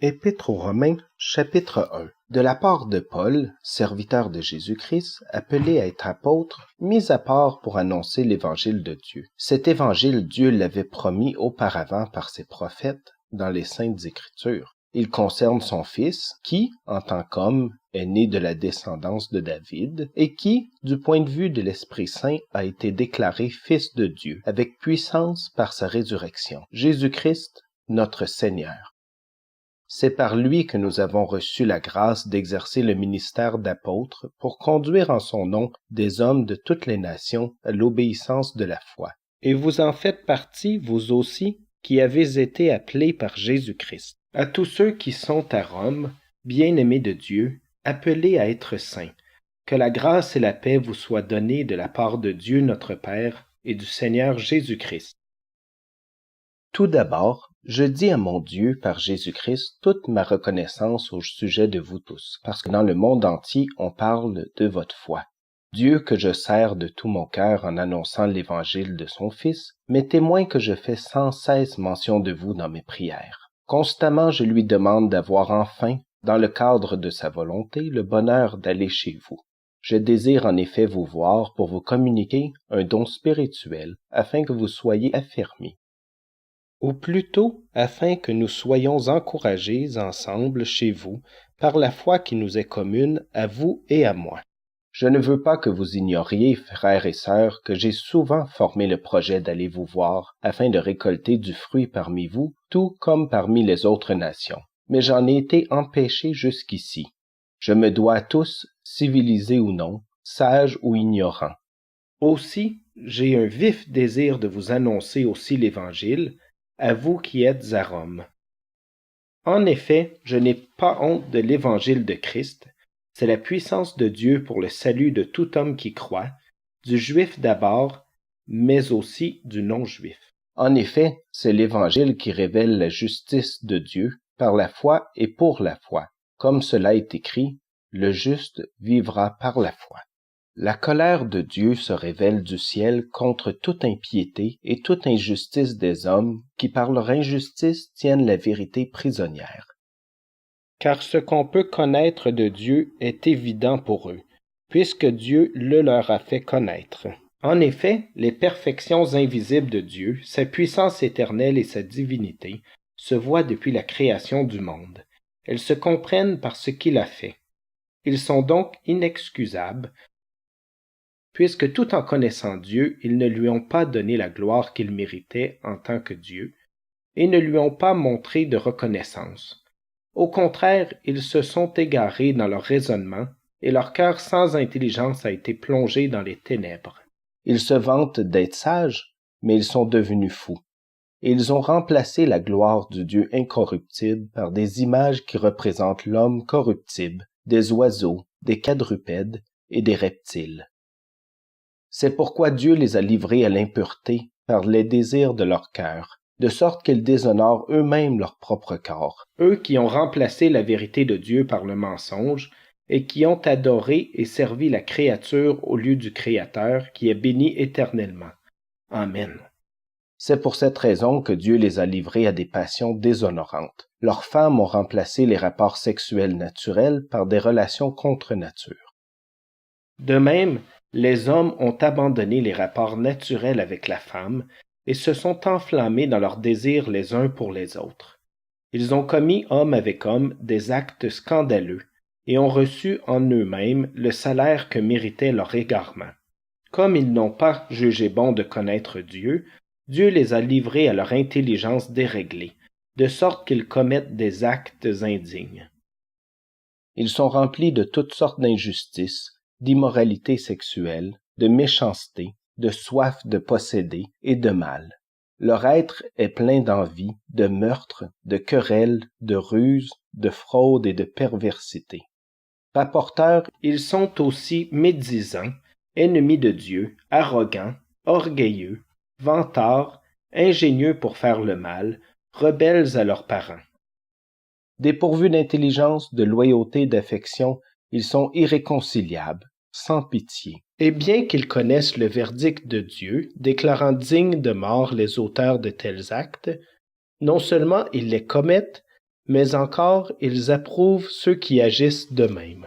Épître aux Romains, chapitre 1. De la part de Paul, serviteur de Jésus-Christ, appelé à être apôtre, mis à part pour annoncer l'Évangile de Dieu. Cet Évangile, Dieu l'avait promis auparavant par ses prophètes dans les Saintes Écritures. Il concerne son Fils, qui, en tant qu'homme, est né de la descendance de David, et qui, du point de vue de l'Esprit Saint, a été déclaré Fils de Dieu, avec puissance par sa résurrection. Jésus-Christ, notre Seigneur. C'est par lui que nous avons reçu la grâce d'exercer le ministère d'apôtre pour conduire en son nom des hommes de toutes les nations à l'obéissance de la foi. Et vous en faites partie, vous aussi, qui avez été appelés par Jésus-Christ. À tous ceux qui sont à Rome, bien-aimés de Dieu, appelés à être saints, que la grâce et la paix vous soient données de la part de Dieu notre Père et du Seigneur Jésus-Christ. Tout d'abord, je dis à mon Dieu par Jésus-Christ toute ma reconnaissance au sujet de vous tous, parce que dans le monde entier on parle de votre foi. Dieu que je sers de tout mon cœur en annonçant l'Évangile de son Fils, m'est témoin que je fais sans cesse mention de vous dans mes prières. Constamment je lui demande d'avoir enfin, dans le cadre de sa volonté, le bonheur d'aller chez vous. Je désire en effet vous voir pour vous communiquer un don spirituel, afin que vous soyez affermis. Ou plutôt afin que nous soyons encouragés ensemble chez vous par la foi qui nous est commune à vous et à moi. Je ne veux pas que vous ignoriez, frères et sœurs, que j'ai souvent formé le projet d'aller vous voir afin de récolter du fruit parmi vous, tout comme parmi les autres nations. Mais j'en ai été empêché jusqu'ici. Je me dois à tous, civilisés ou non, sages ou ignorants. Aussi, j'ai un vif désir de vous annoncer aussi l'Évangile, à vous qui êtes à Rome. En effet, je n'ai pas honte de l'Évangile de Christ, c'est la puissance de Dieu pour le salut de tout homme qui croit, du juif d'abord, mais aussi du non-juif. En effet, c'est l'Évangile qui révèle la justice de Dieu par la foi et pour la foi, comme cela est écrit, le juste vivra par la foi. La colère de Dieu se révèle du ciel contre toute impiété et toute injustice des hommes qui par leur injustice tiennent la vérité prisonnière. Car ce qu'on peut connaître de Dieu est évident pour eux, puisque Dieu le leur a fait connaître. En effet, les perfections invisibles de Dieu, sa puissance éternelle et sa divinité, se voient depuis la création du monde. Elles se comprennent par ce qu'il a fait. Ils sont donc inexcusables, puisque tout en connaissant Dieu, ils ne lui ont pas donné la gloire qu'il méritait en tant que Dieu, et ne lui ont pas montré de reconnaissance. Au contraire, ils se sont égarés dans leur raisonnement, et leur cœur sans intelligence a été plongé dans les ténèbres. Ils se vantent d'être sages, mais ils sont devenus fous. Et ils ont remplacé la gloire du Dieu incorruptible par des images qui représentent l'homme corruptible, des oiseaux, des quadrupèdes et des reptiles. C'est pourquoi Dieu les a livrés à l'impureté par les désirs de leur cœur, de sorte qu'ils déshonorent eux-mêmes leur propre corps, eux qui ont remplacé la vérité de Dieu par le mensonge, et qui ont adoré et servi la créature au lieu du Créateur qui est béni éternellement. Amen. C'est pour cette raison que Dieu les a livrés à des passions déshonorantes. Leurs femmes ont remplacé les rapports sexuels naturels par des relations contre nature. De même, les hommes ont abandonné les rapports naturels avec la femme et se sont enflammés dans leurs désirs les uns pour les autres. Ils ont commis homme avec homme des actes scandaleux et ont reçu en eux-mêmes le salaire que méritait leur égarement. Comme ils n'ont pas jugé bon de connaître Dieu, Dieu les a livrés à leur intelligence déréglée, de sorte qu'ils commettent des actes indignes. Ils sont remplis de toutes sortes d'injustices, d'immoralité sexuelle, de méchanceté, de soif de posséder et de mal. Leur être est plein d'envie, de meurtre, de querelles, de ruses, de fraude et de perversité. Rapporteurs, ils sont aussi médisants, ennemis de Dieu, arrogants, orgueilleux, vantards, ingénieux pour faire le mal, rebelles à leurs parents. Dépourvus d'intelligence, de loyauté et d'affection, ils sont irréconciliables, sans pitié. Et bien qu'ils connaissent le verdict de Dieu, déclarant dignes de mort les auteurs de tels actes, non seulement ils les commettent, mais encore ils approuvent ceux qui agissent de même.